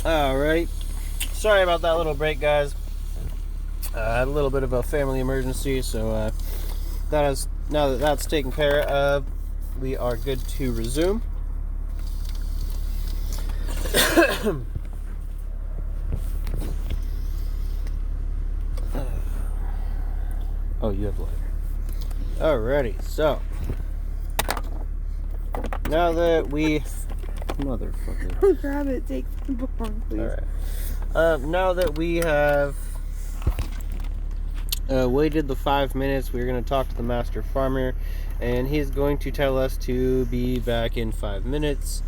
Alright. Sorry about that little break, guys. I had a little bit of a family emergency, so now that that's taken care of, we are good to resume. Oh, you have lighter. Alrighty, so now that we Motherfucker. Grab it, take the bong, please. Alright. Now that we have waited the 5 minutes, we're going to talk to the master farmer, and he's going to tell us to be back in 5 minutes.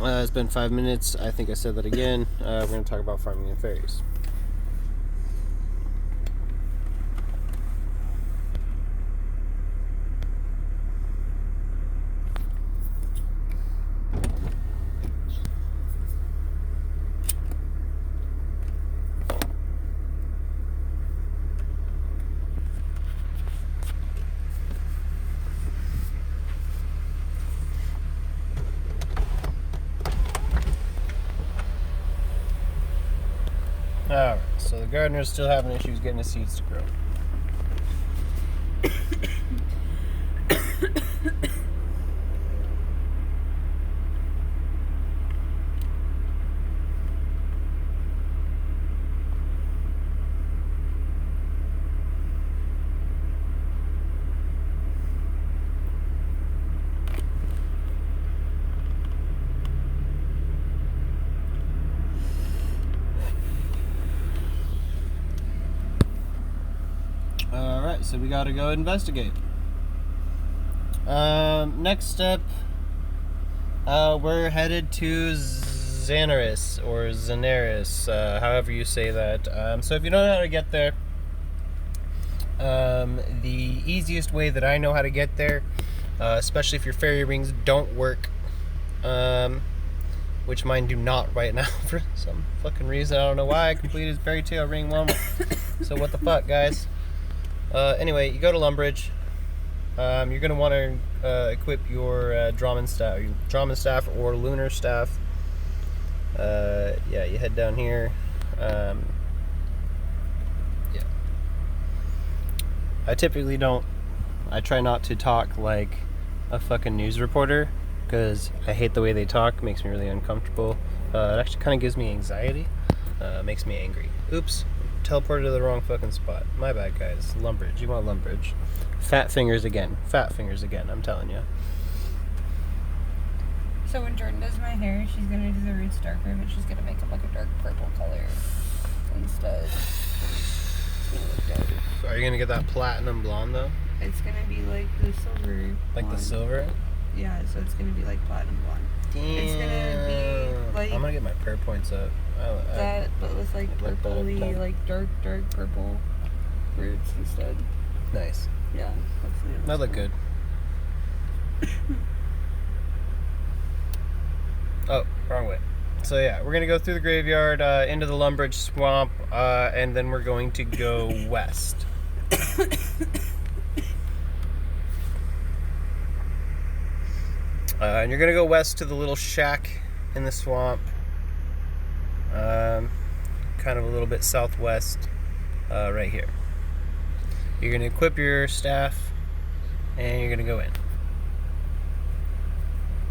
It's been 5 minutes. I think I said that again. We're going to talk about farming and fairies. Alright, so the gardener's still having issues getting his seeds to grow. Alright, so we gotta go investigate. Next step, we're headed to Xanaris, or Xanaris, however you say that. So if you don't know how to get there, the easiest way that I know how to get there, especially if your fairy rings don't work, which mine do not right now for some fucking reason. I don't know why I completed fairytale ring 1. So what the fuck, guys? Anyway, you go to Lumbridge. You're going to want to equip your Drummond staff or lunar staff. Yeah, you head down here. Yeah. I typically don't. I try not to talk like a fucking news reporter because I hate the way they talk. It makes me really uncomfortable. It actually kind of gives me anxiety. Makes me angry. Oops. Teleported to the wrong fucking spot. My bad, guys. Lumbridge. You want Lumbridge. Fat fingers again. Fat fingers again, I'm telling you. So when Jordan does my hair, she's going to do the roots darker, but she's going to make it like a dark purple color instead. It's going to look dark. Are you going to get that platinum blonde, though? It's going to be like the silver Like blonde. the silver? Yeah, so it's going to be like platinum blonde. Damn. It's going to be like... I'm going to get my prayer points up. That, but with like purpley, like dark purple roots instead. Nice. Yeah, hopefully That look good. Oh, wrong way. So yeah, we're gonna go through the graveyard, into the Lumbridge swamp, and then we're going to go west. And you're gonna go west to the little shack in the swamp. Kind of a little bit southwest, right here. You're going to equip your staff, and you're going to go in.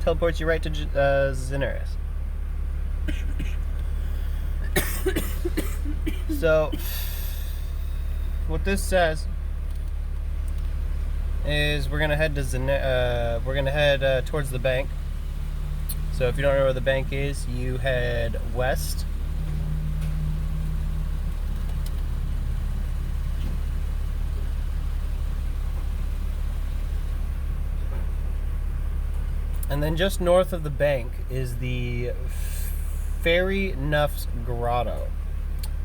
Teleports you right to Xanaris. So, what this says is we're going to head to towards the bank. So if you don't know where the bank is, you head west. And then just north of the bank is the Fairy Nuff's Grotto.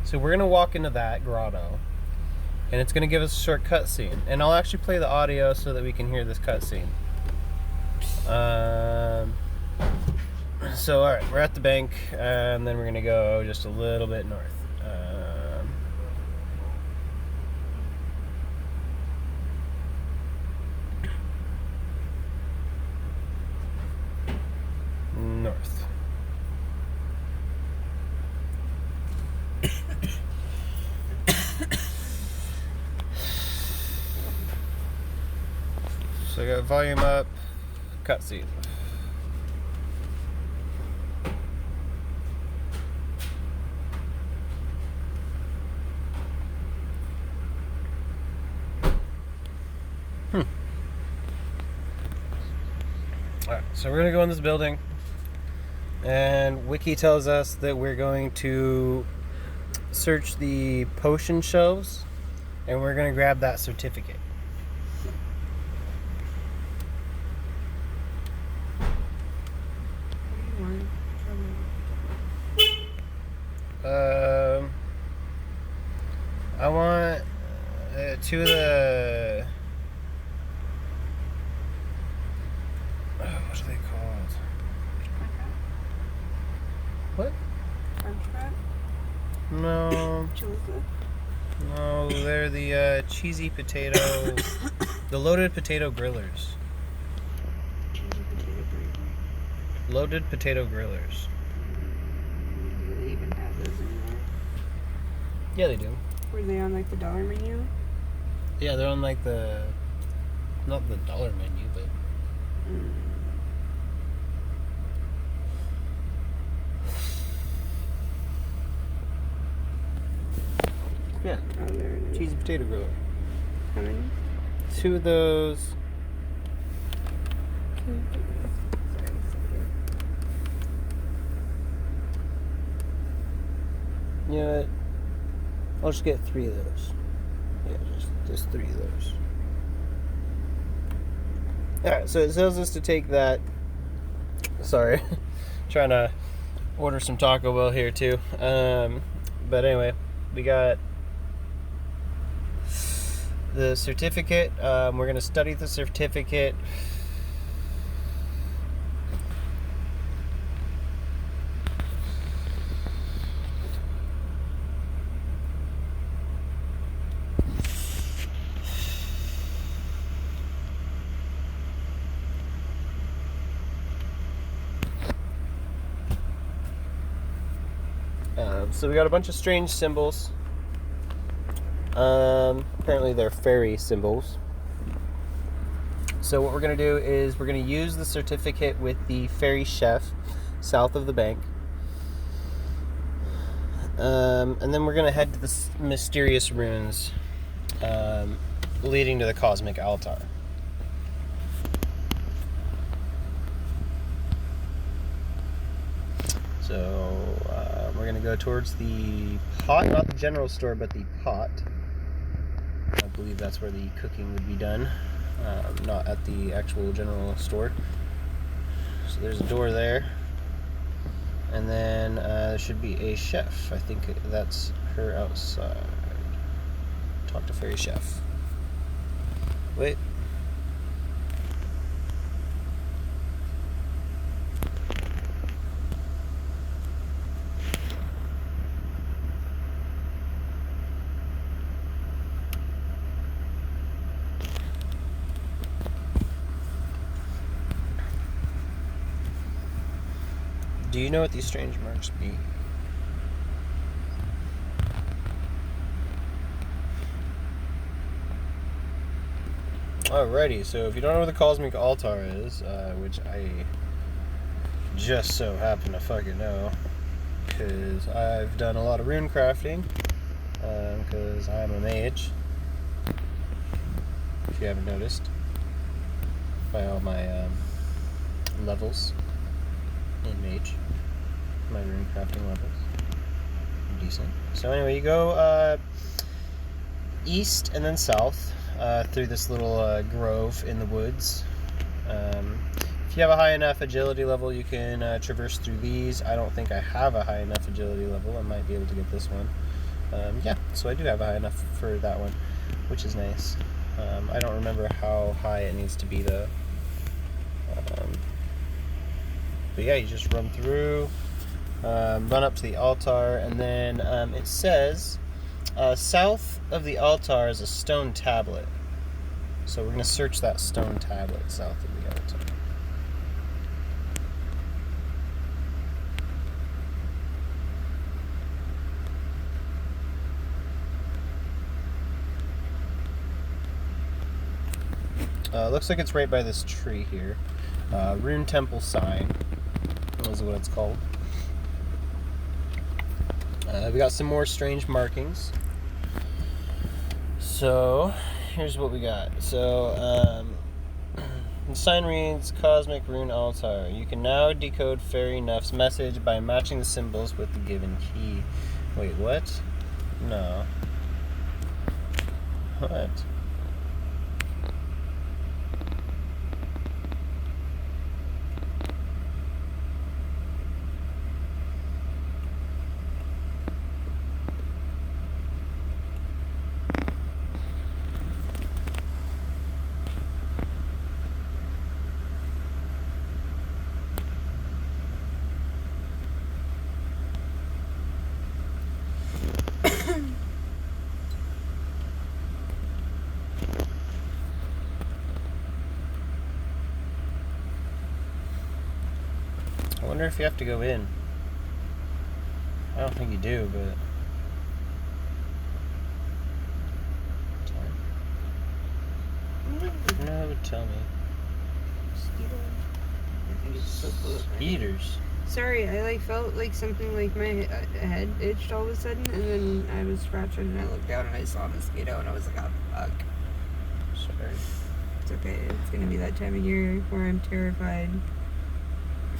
So we're going to walk into that grotto, and it's going to give us a short cutscene. And I'll actually play the audio so that we can hear this cutscene. So, alright, we're at the bank, and then we're going to go just a little bit north. North. I got volume up, cutscene. Alright, so we're gonna go in this building, and Wiki tells us that we're going to search the potion shelves, and we're gonna grab that certificate. What do you want I want 2 of the. What are they called? What? French fries? No. Chalupa? No, they're the cheesy potato, the loaded potato grillers. Cheesy potato burger. Loaded potato grillers. Do they even have those anymore? Yeah, they do. Were they on like the dollar menu? Yeah, they're on like the, not the dollar menu, but. Yeah, Oh, there it is. cheesy potato griller. How many? 2 of those. Sorry, You know what? I'll just get 3 of those. Yeah, just 3 of those. Alright, so it tells us to take that. Sorry. Trying to order some Taco Bell here too. But anyway, we got the certificate. We're going to study the certificate. So we got a bunch of strange symbols. Apparently they're fairy symbols. So what we're going to do is we're going to use the certificate with the fairy chef south of the bank. And then we're going to head to the mysterious ruins leading to the cosmic altar. So we're going to go towards the pot, not the general store, but the pot. I believe that's where the cooking would be done, not at the actual general store. So there's a door there. And then there should be a chef. I think that's her outside. Talk to fairy chef. Wait. Do you know what these strange marks mean? Alrighty, so if you don't know where the cosmic altar is, which I just so happen to fucking know, because I've done a lot of rune crafting, because I'm a mage, if you haven't noticed, by all my levels in mage, my rune crafting levels, decent. So anyway, you go east and then south through this little grove in the woods. If you have a high enough agility level, you can traverse through these. I don't think I have a high enough agility level. I might be able to get this one. Yeah, so I do have a high enough for that one, which is nice. I don't remember how high it needs to be though. But yeah, you just run through, run up to the altar, and then it says south of the altar is a stone tablet. So we're going to search that stone tablet south of the altar. Looks like it's right by this tree here. Rune Temple sign is what it's called. We got some more strange markings. So, here's what we got. So, the sign reads, Cosmic Rune Altar. You can now decode Fairy Nuff's message by matching the symbols with the given key. Wait, what? No. What? I wonder if you have to go in. I don't think you do, but... No, it would tell me. Eaters. Sorry, I felt like something like my head itched all of a sudden, and then I was scratching and I looked down and I saw a mosquito and I was like, oh fuck. Sorry. It's okay. It's gonna be that time of year where I'm terrified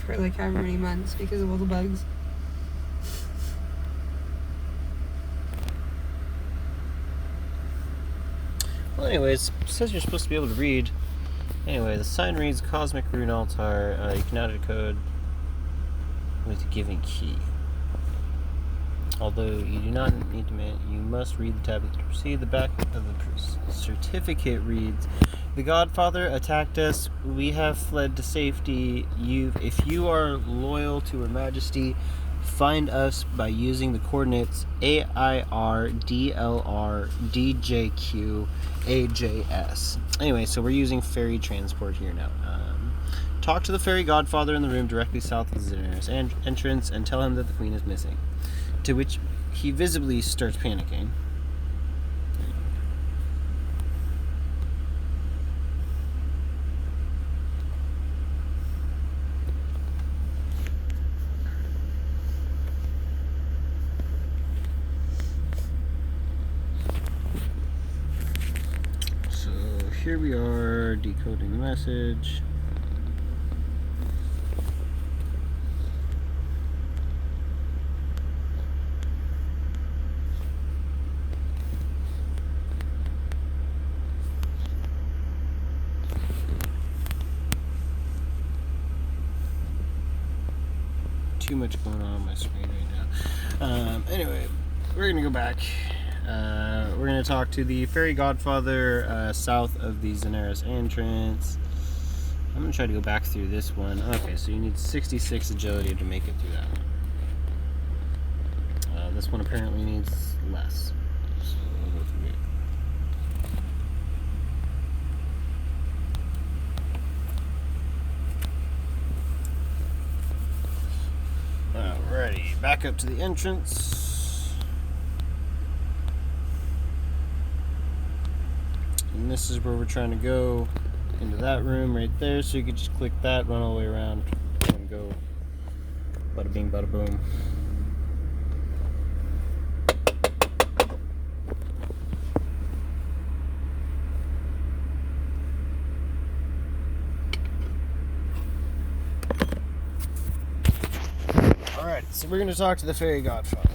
for like however many months because of all the bugs. Well, anyways, it says you're supposed to be able to read. Anyway, the sign reads Cosmic Rune Altar. You can now decode with a given key. Although you do not need to, you must read the tablet to proceed. The back of the certificate reads, "The Godfather attacked us. We have fled to safety. If you are loyal to Her Majesty, find us by using the coordinates AIR-DLR-DJQ-AJS." Anyway, so we're using fairy transport here now. Talk to the fairy godfather in the room directly south of the Daenerys entrance and tell him that the queen is missing. To which he visibly starts panicking. So here we are decoding the message. Too much going on my screen right now. Anyway, we're gonna go back. We're gonna talk to the fairy godfather south of the Daenerys entrance. I'm gonna try to go back through this one. Okay, so you need 66 agility to make it through that one. This one apparently needs less. So we'll go through it. Alrighty, back up to the entrance. And this is where we're trying to go, into that room right there. So you could just click that, run all the way around, and go. Bada bing, bada boom. Alright, so we're going to talk to the fairy godfather.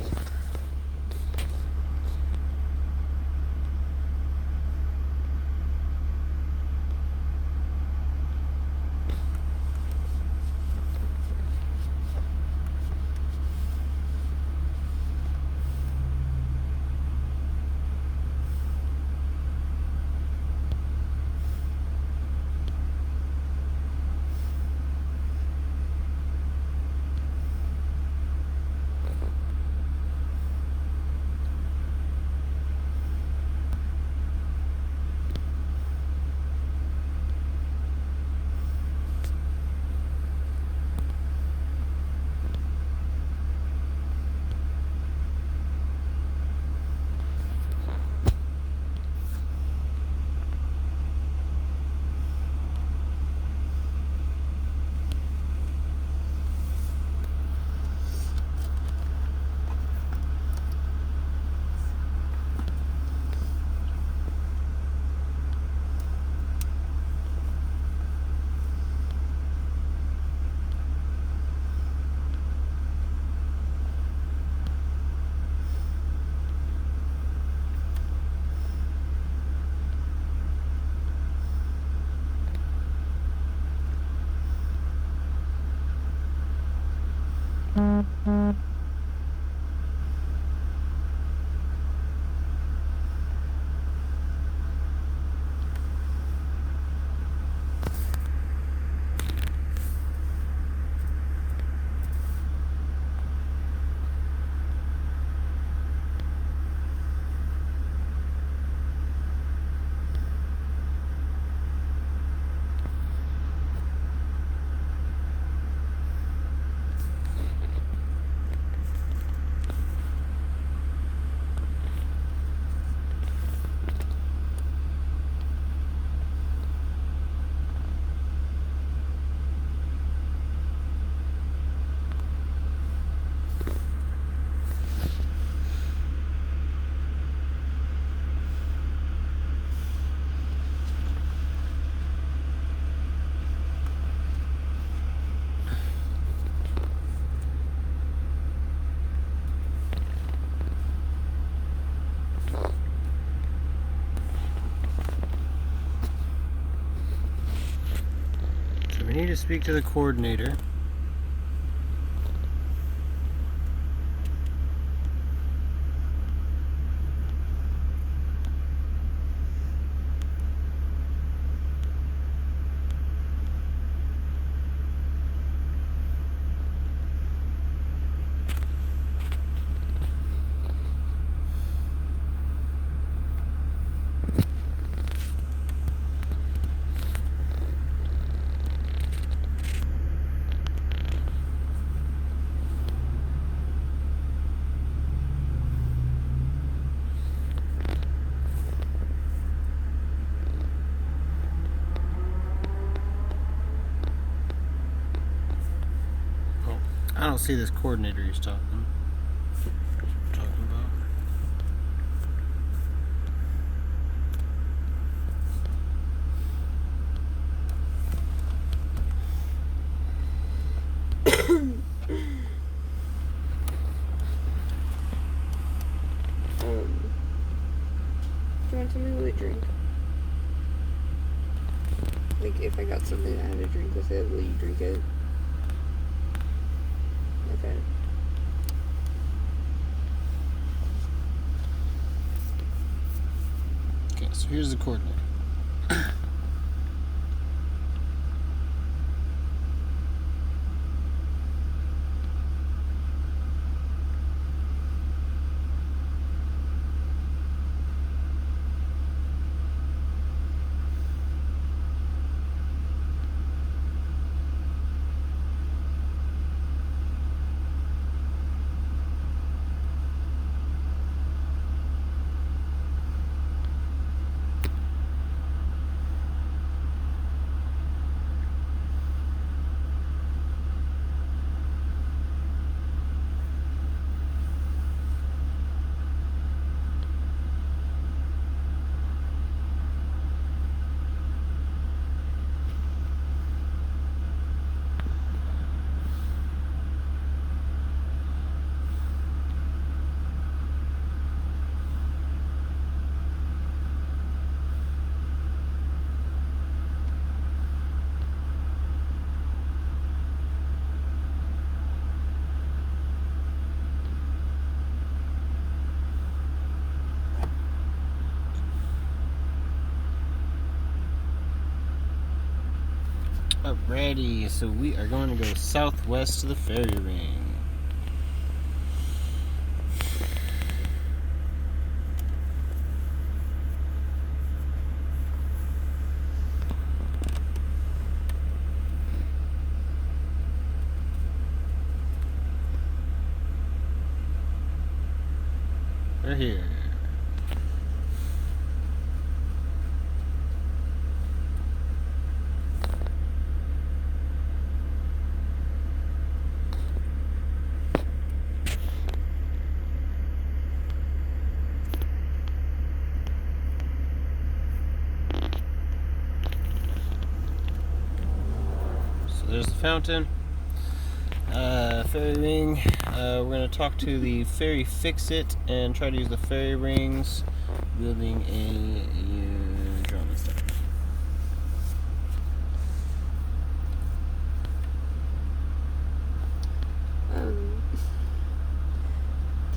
We need to speak to the coordinator. I don't see this coordinator he's talking about. Do you want something to drink? Like, if I got something that had a drink with it, will you drink it? Okay. Okay, so here's the coordinator. Alrighty, so we are going to go southwest to the fairy ring. We're here. There's the fountain. Fairy ring. We're going to talk to the fairy fix-it and try to use the fairy rings building a drama set.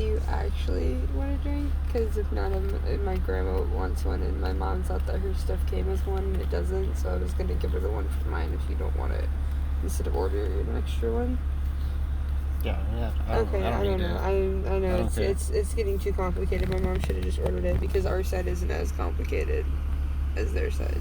do you actually want a drink? Because if not, my grandma wants one, and my mom thought that her stuff came as one, and it doesn't, so I was going to give her the one for mine if you don't want it, instead of ordering an extra one. Yeah. I don't know. I know don't care. it's getting too complicated. My mom should have just ordered it because our side isn't as complicated as their side.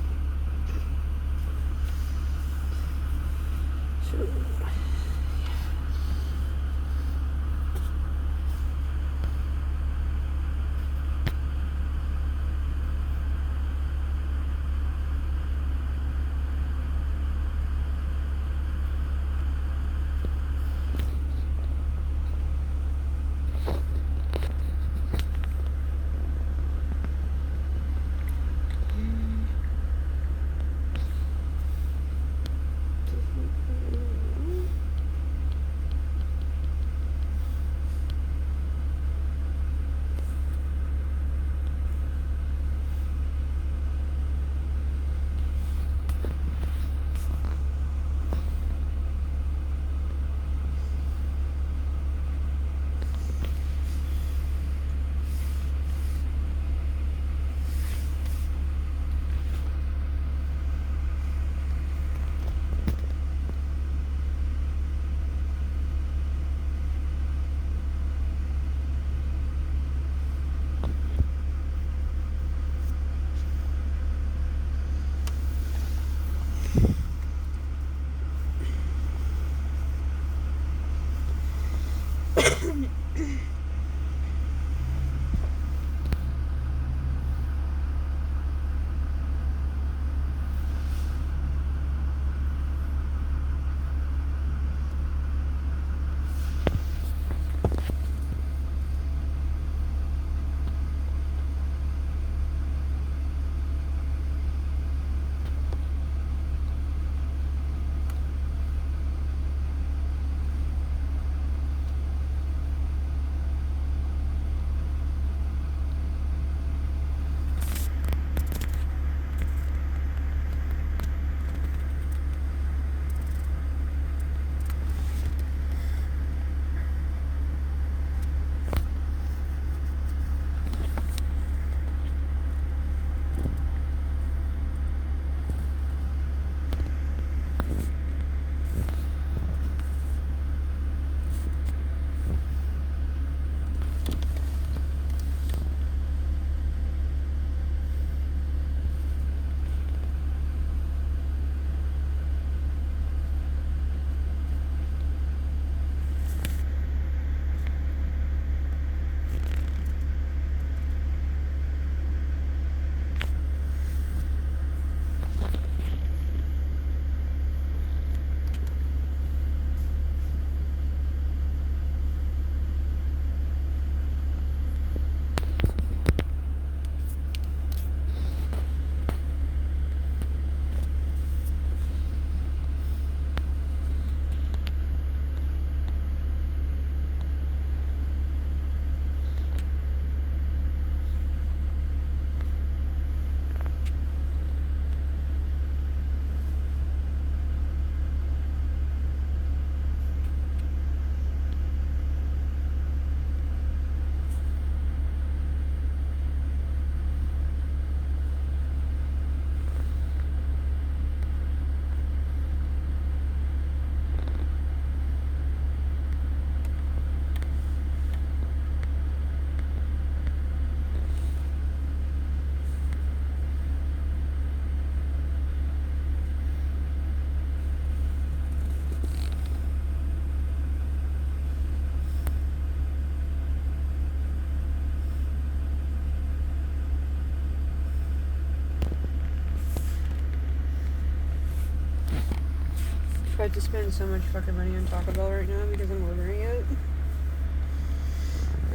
I have to spend so much fucking money on Taco Bell right now because I'm ordering it.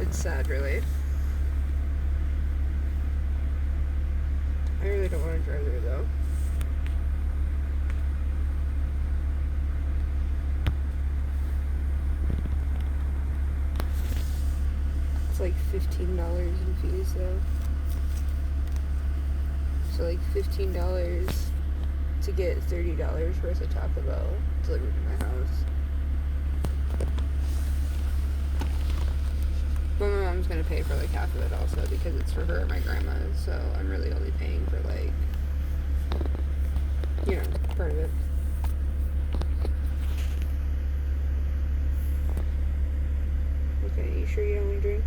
It's sad, really. I really don't want to drive there, though. It's like $15 in fees, though. So, like, $15 to get $30 worth of Taco Bell delivered to my house. But my gonna pay for like half of it also because it's for her and my grandma. So I'm really only paying for like, you know, part of it. Okay, you sure you don't want to drink?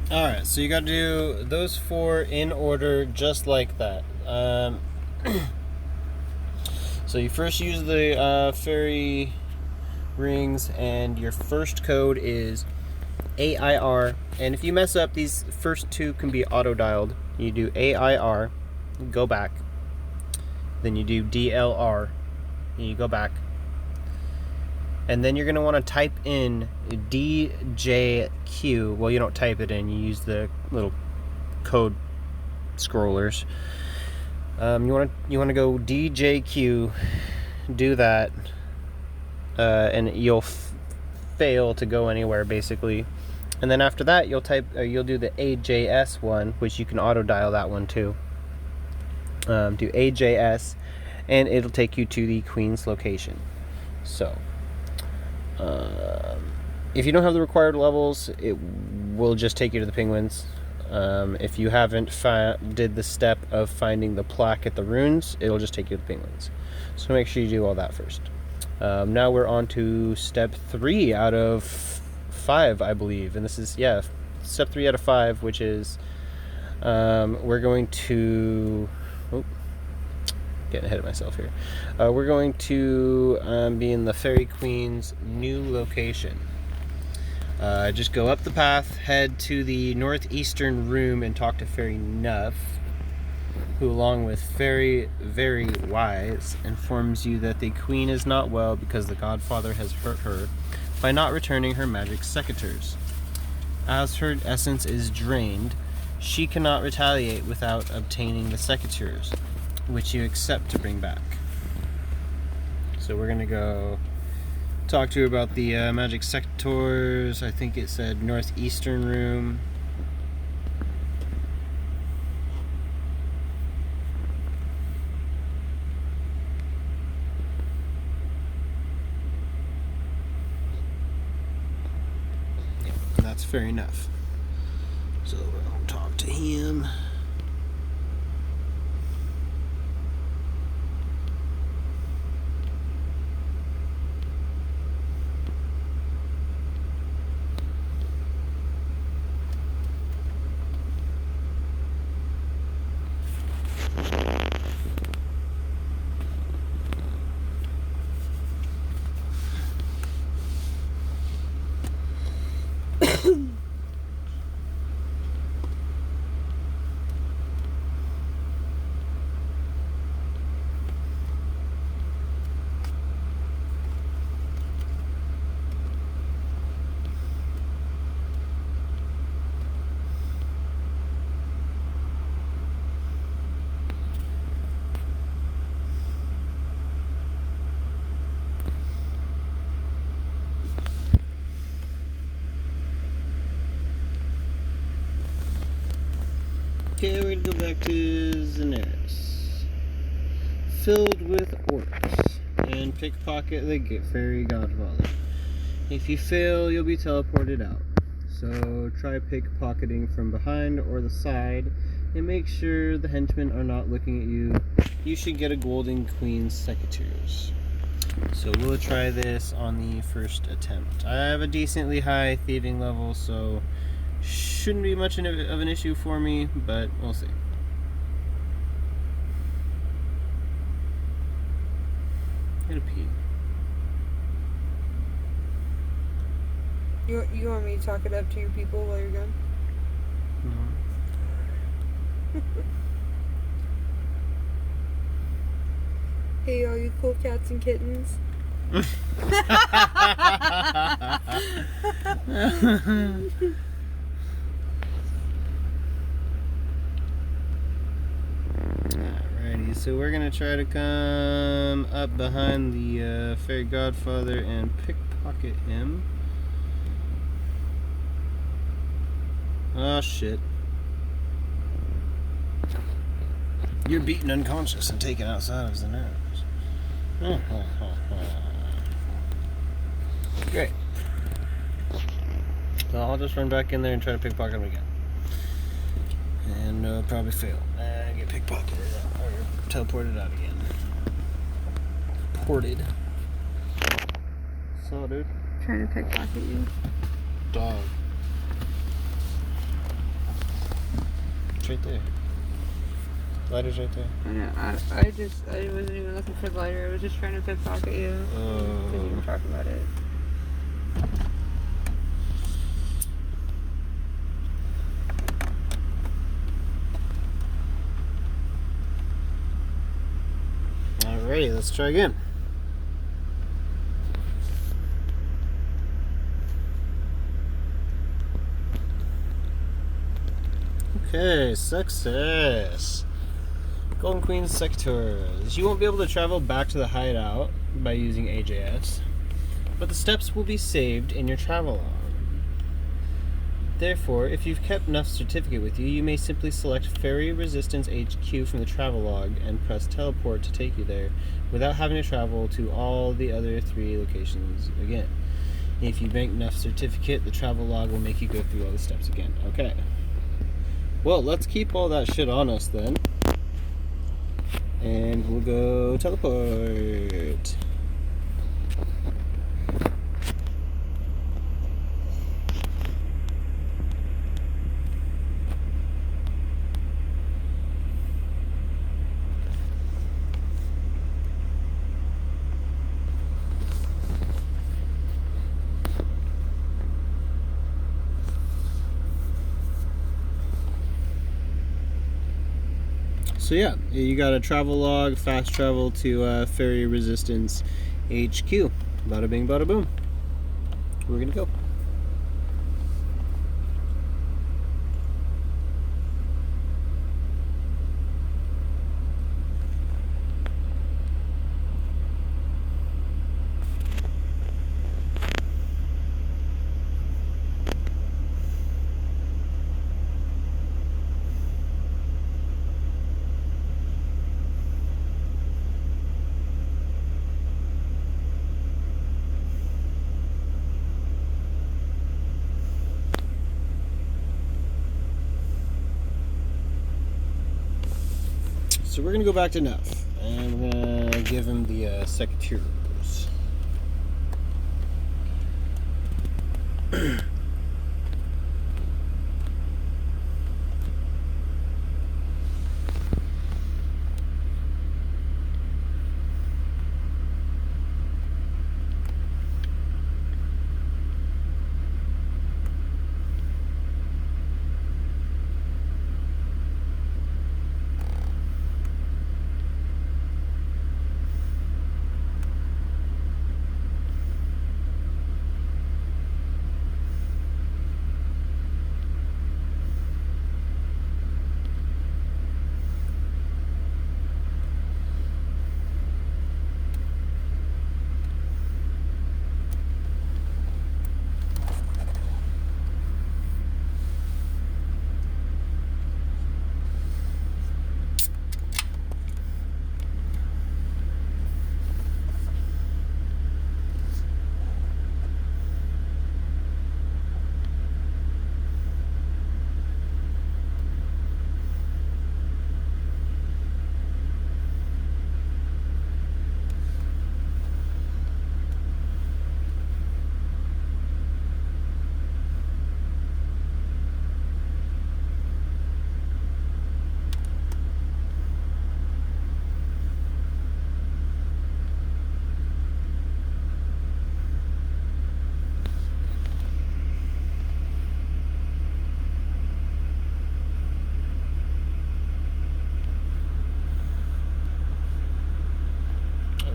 Alright, so you gotta do those 4 in order just like that. So you first use the fairy rings, and your first code is AIR. And if you mess up, these first 2 can be auto-dialed. You do AIR, go back. Then you do DLR, and you go back. And then you're going to want to type in DJQ. Well, you don't type it in. You use the little code scrollers. You want to go DJQ, do that, and you'll fail to go anywhere basically. And then after that, you'll do the AJS one, which you can auto dial that one too. Do AJS, and it'll take you to the Queen's location. So. If you don't have the required levels, it will just take you to the penguins. If you haven't did the step of finding the plaque at the ruins, it'll just take you to the penguins. So make sure you do all that first. Now we're on to step 3 out of 5, I believe. And this is, step 3 out of 5, which is We're going to... Oh, getting ahead of myself here. We're going to be in the Fairy Queen's new location. Just go up the path, head to the northeastern room, and talk to Fairy Nuff, who, along with Fairy Very Wise, informs you that the Queen is not well because the Godfather has hurt her by not returning her magic secateurs. As her essence is drained, she cannot retaliate without obtaining the secateurs, which you accept to bring back. So we're going to go talk to her about the magic secateurs. I think it said northeastern room. Yeah, that's fair enough. So we'll talk to him. Okay, we're gonna go back to Zeneris. Filled with orcs. And pickpocket the fairy godfather. If you fail, you'll be teleported out. So try pickpocketing from behind or the side, and make sure the henchmen are not looking at you. You should get a golden queen's secateurs. So we'll try this on the first attempt. I have a decently high thieving level, so shouldn't be much of an issue for me, but we'll see. I'm gonna pee. You want me to talk it up to your people while you're gone? No. Hey, all you cool cats and kittens. Alrighty, so we're gonna try to come up behind the fairy godfather and pickpocket him. Oh shit. You're beaten unconscious and taken outside of the nerves. Great. So I'll just run back in there and try to pickpocket him again. And probably fail. And get pickpocketed or teleported out again. Ported. So, dude. Trying to pickpocket you. Dog. It's right there. Lighter's right there. I know. I wasn't even looking for the lighter. I was just trying to pickpocket you. Because you were talking about it. Alrighty, let's try again. Okay, success. Golden Queen's secateurs. You won't be able to travel back to the hideout by using AJS, but the steps will be saved in your travel log. Therefore, if you've kept Nuff's certificate with you, you may simply select Fairy Resistance HQ from the travel log and press teleport to take you there, without having to travel to all the other 3 locations again. If you bank Nuff's certificate, the travel log will make you go through all the steps again. Okay. Well, let's keep all that shit on us then. And we'll go teleport. So yeah, you got a travel log, fast travel to Fairy Resistance HQ. Bada bing, bada boom. We're gonna go. So we're gonna go back to Neff, and we're gonna give him the secateurs.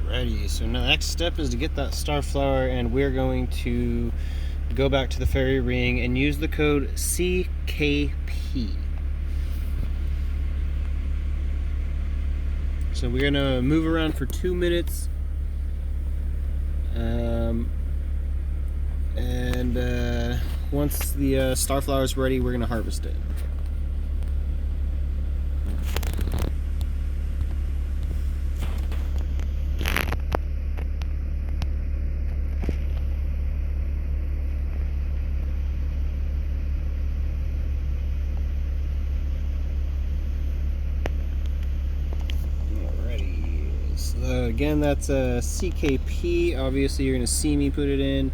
Alrighty, so now the next step is to get that starflower, and we're going to go back to the fairy ring and use the code CKP. So we're gonna move around for 2 minutes, and once the starflower is ready, we're gonna harvest it. So again, that's a CKP. Obviously, you're gonna see me put it in.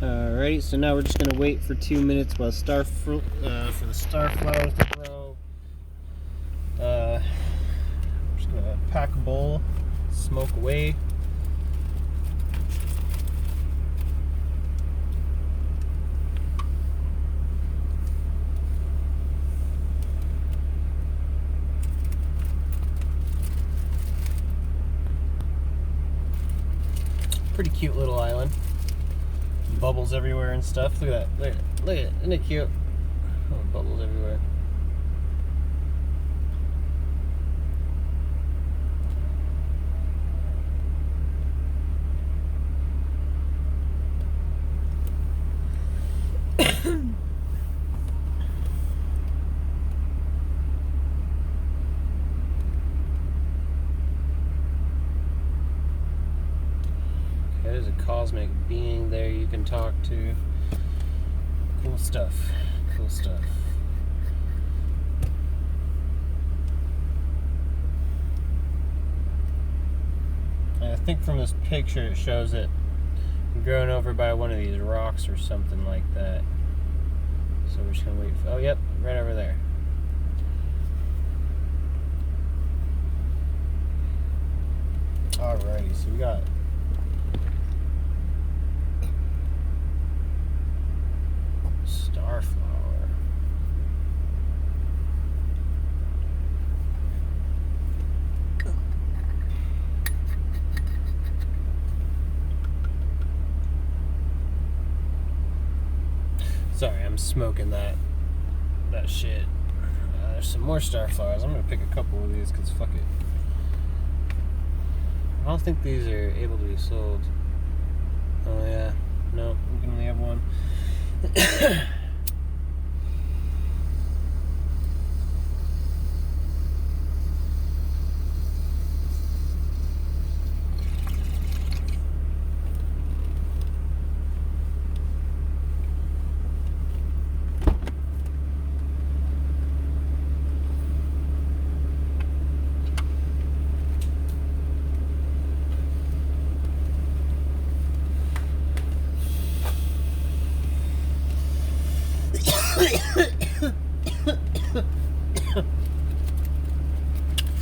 Alrighty, so now we're just gonna wait for 2 minutes while for the starflowers to grow. I'm just gonna pack a bowl, smoke away. Pretty cute little island. Bubbles everywhere and stuff. Look at that. Look at it. Look at it. Isn't it cute? Oh, bubbles everywhere. There's a cosmic being there you can talk to. Cool stuff. Cool stuff. I think from this picture it shows it growing over by one of these rocks or something like that. So we're just gonna wait for, oh yep, right over there. So we got starflower. Sorry, I'm smoking that shit. There's some more starflowers. I'm gonna pick a couple of these because fuck it. I don't think these are able to be sold. Oh yeah, no, we can only have one.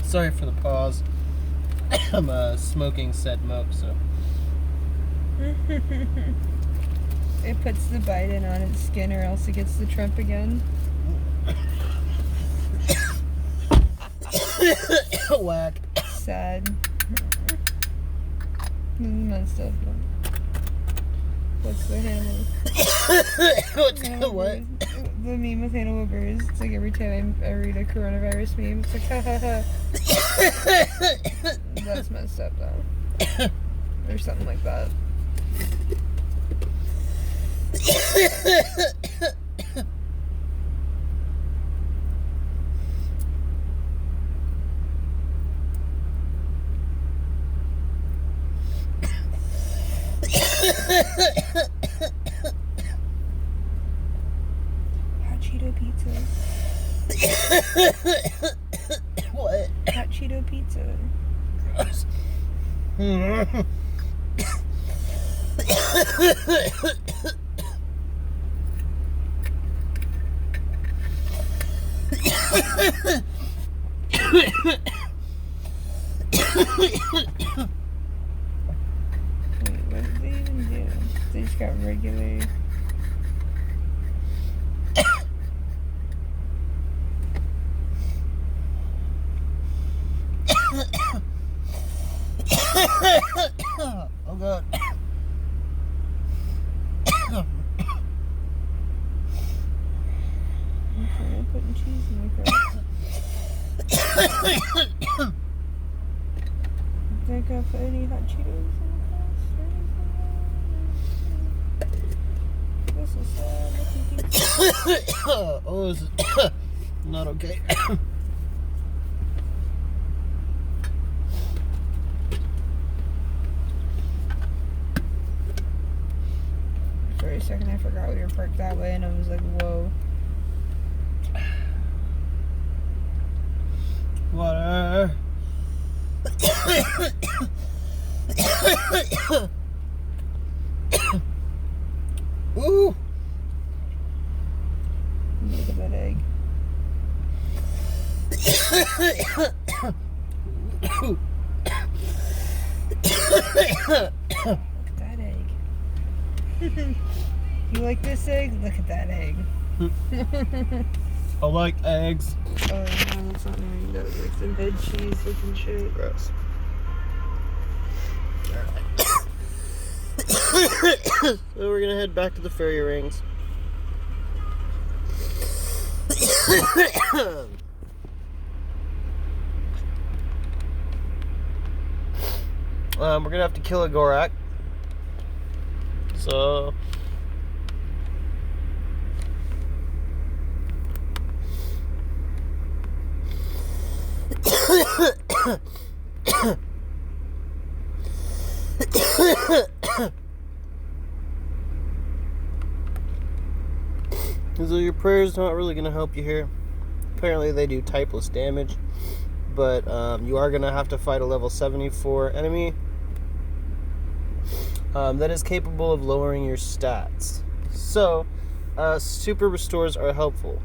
Sorry for the pause. I'm smoking said milk, so. It puts the Biden on its skin, or else it gets the Trump again. Whack. Sad. This is messed up. What's the Hannibal? What's the what? The meme with Hannibal Buress. It's like every time I read a coronavirus meme, it's like, ha ha ha. That's messed up, though. Or something like that. Hot Cheeto pizza. What? Hot Cheeto pizza. Gross. Wait, what did they even do? They just got regular. Oh god. Okay, I'm putting cheese in my crust. Think I put any hot Cheetos in the crust or anything? This is sad. Looking pizza. Oh, this is not okay. For a second, I forgot we were parked that way, and I was like, whoa. Water. Ooh. Look at that egg. Look at that egg. You like this egg? Look at that egg. I like eggs. Oh, no, that's not an egg. That was like some head cheese looking shit. Gross. So we're gonna head back to the fairy rings. We're gonna have to kill a Gorak. So so your prayers not really going to help you here. Apparently they do typeless damage, but you are going to have to fight a level 74 enemy that is capable of lowering your stats. So super restores are helpful,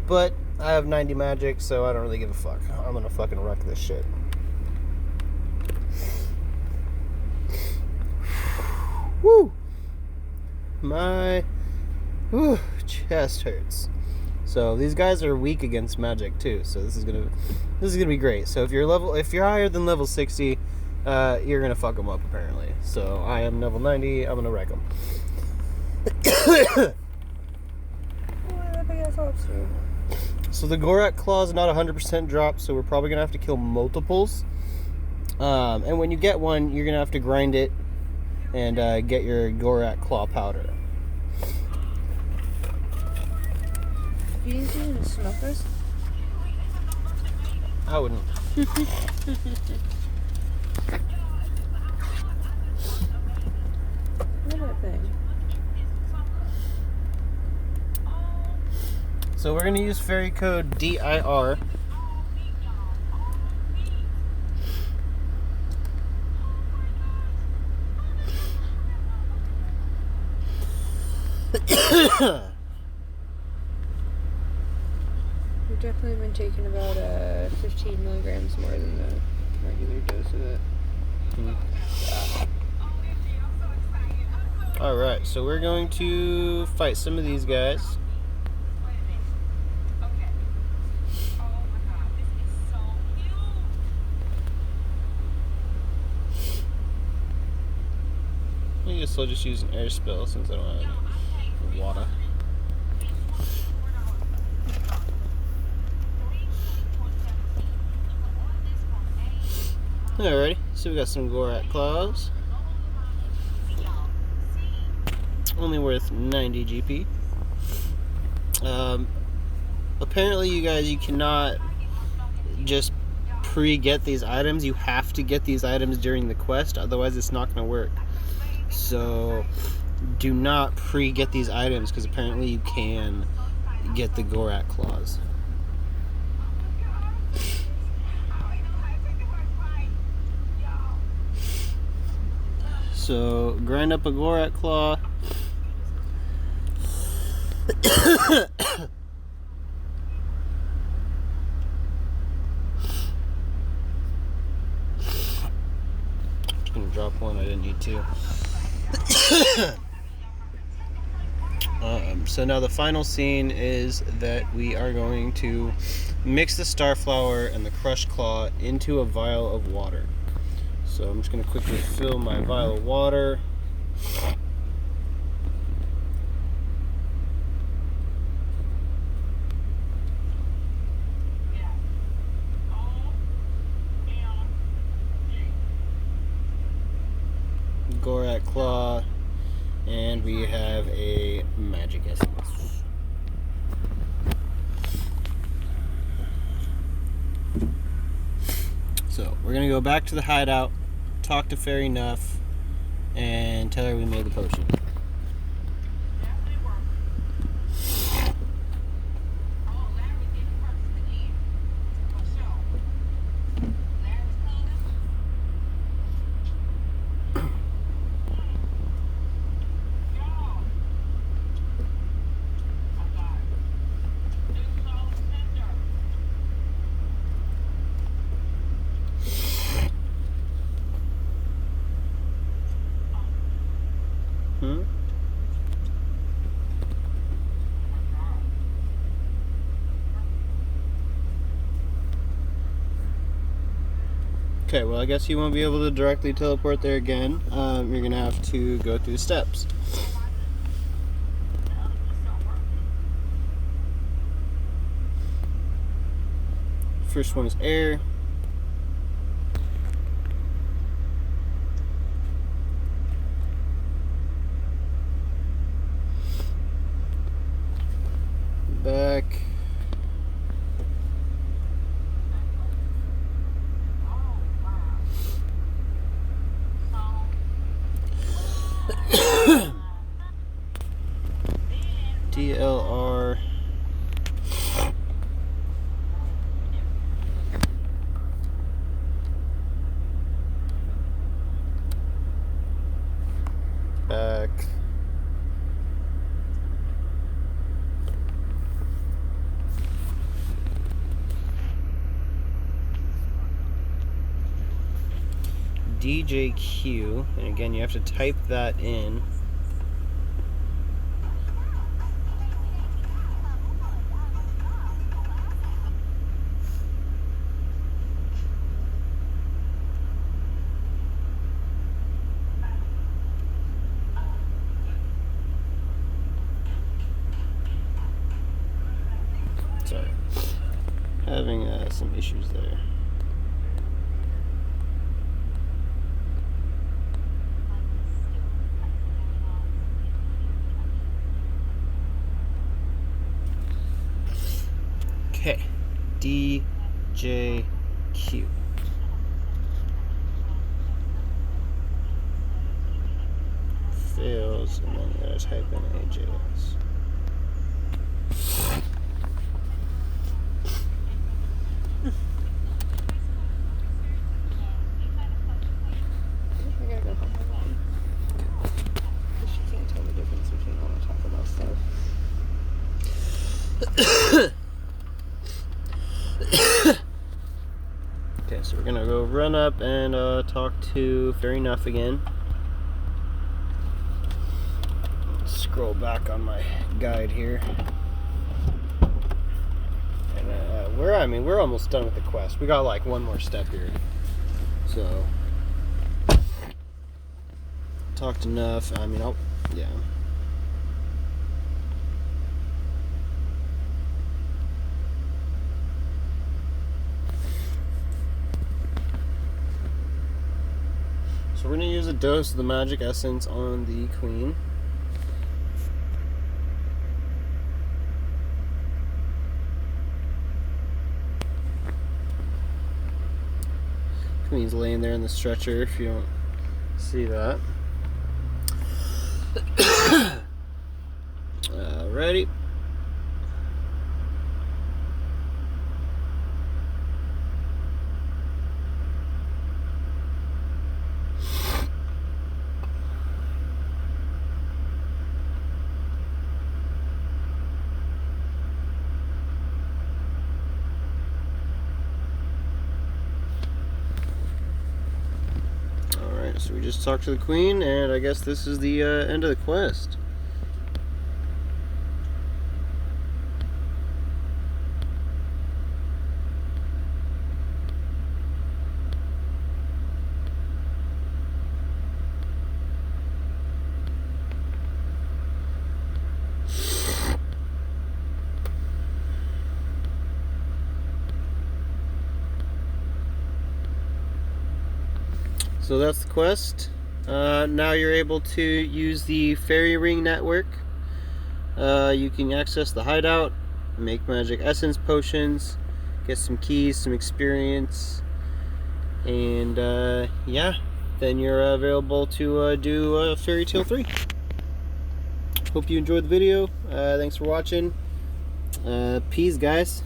but I have 90 magic, so I don't really give a fuck. I'm going to fucking wreck this shit. Woo! My chest hurts. So these guys are weak against magic too. So this is gonna be great. So if you're higher than level 60, you're gonna fuck them up apparently. So I am level 90. I'm gonna wreck them. So the Gorak Claw is not 100% drop, so we're probably gonna have to kill multiples. And when you get one, you're gonna have to grind it and get your Gorak Claw powder. Are you using to smoke this? I wouldn't. What is that thing? So we're gonna use fairy code DIR. We've definitely been taking about 15 milligrams more than the regular dose of it. Alright, so we're going to fight some of these guys. I guess I'll just use an air spell since I don't have water. Alrighty, so we got some Gorak Claws. Only worth 90 GP. Apparently you guys, you cannot just pre-get these items. You have to get these items during the quest, otherwise it's not going to work. So do not pre-get these items, because apparently you can get the Gorak Claws. So grind up a Gorak Claw. Just gonna drop one, I didn't need to. So now the final scene is that we are going to mix the Starflower and the Crushed Claw into a vial of water. So I'm just going to quickly fill my vial of water. Gorak Claw, and we have a magic essence. So we're gonna go back to the hideout, talk to Fairy Nuff, and tell her we made the potion. Okay, well I guess you won't be able to directly teleport there again. You're gonna have to go through the steps. First one is air. Back. DLR. DJQ, and again, you have to type that in. Sorry, having some issues there. Okay, DJQ. Fails, and then you gotta type in AJS. I gotta go help my mom. She can't tell the difference between when I talk about stuff. Okay, so we're gonna go run up and talk to Fair Enough again. Scroll back on my guide here. And we're almost done with the quest. We got like one more step here. So talked enough. Yeah. So we're gonna use a dose of the magic essence on the queen. Queen's laying there in the stretcher if you don't see that. Ready? Alright, so we just talked to the queen, and I guess this is the end of the quest. So that's the quest. Now you're able to use the fairy ring network. You can access the hideout, make magic essence potions, get some keys, some experience, and yeah, then you're available to do Fairytale 3. Hope you enjoyed the video. Thanks for watching. Peace, guys.